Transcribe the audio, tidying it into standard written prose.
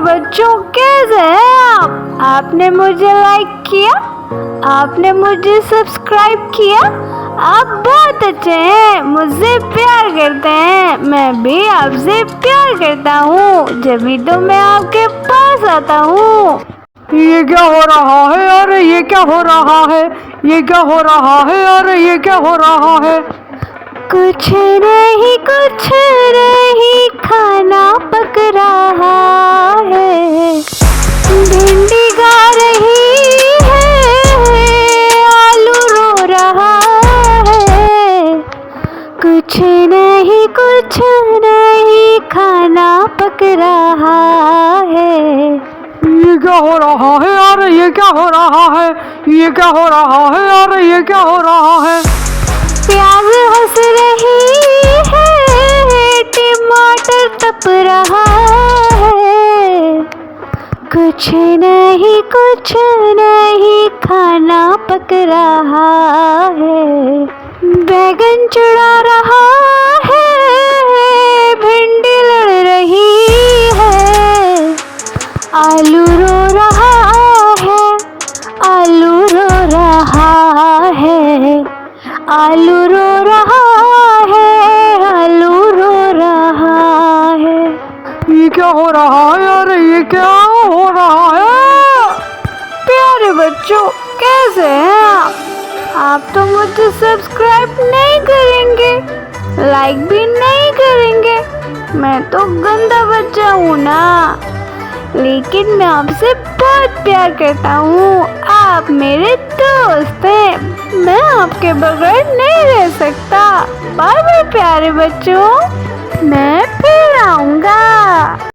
बच्चों, कैसे हैं आप? आपने मुझे लाइक किया, आपने मुझे सब्सक्राइब किया। आप बहुत अच्छे हैं, मुझसे प्यार करते हैं। मैं भी आपसे प्यार करता हूँ, जब तो मैं आपके पास आता हूँ। ये क्या हो रहा है? अरे ये क्या हो रहा है? ये क्या हो रहा है? अरे ये क्या हो रहा है? कुछ नहीं, खाना पक रहा है। भिंडी गा रही है, आलू रो रहा है। कुछ नहीं, खाना पक रहा है। ये क्या हो रहा है? अरे ये क्या हो रहा है? ये क्या हो रहा है? अरे ये क्या हो रहा है? प्याज हंस रही है, टमाटर तप रहा है। कुछ नहीं, खाना पक रहा है। बैगन चढ़ा रहा है, भिंडी लड़ रही है। आलू रो रहा है, आलू रो रहा है। आलू रो रहा है, आलू रो रहा है। ये क्या हो रहा है? अरे ये क्या हो रहा है? प्यारे बच्चों, कैसे हैं आप? आप तो मुझे सब्सक्राइब नहीं करेंगे, लाइक भी नहीं करेंगे। मैं तो गंदा बच्चा हूँ ना, लेकिन मैं आपसे बहुत प्यार करता हूँ। आप मेरे दोस्त हैं, मैं आपके बगैर नहीं रह सकता। बाय बाय प्यारे बच्चों, मैं फिर आऊँगा।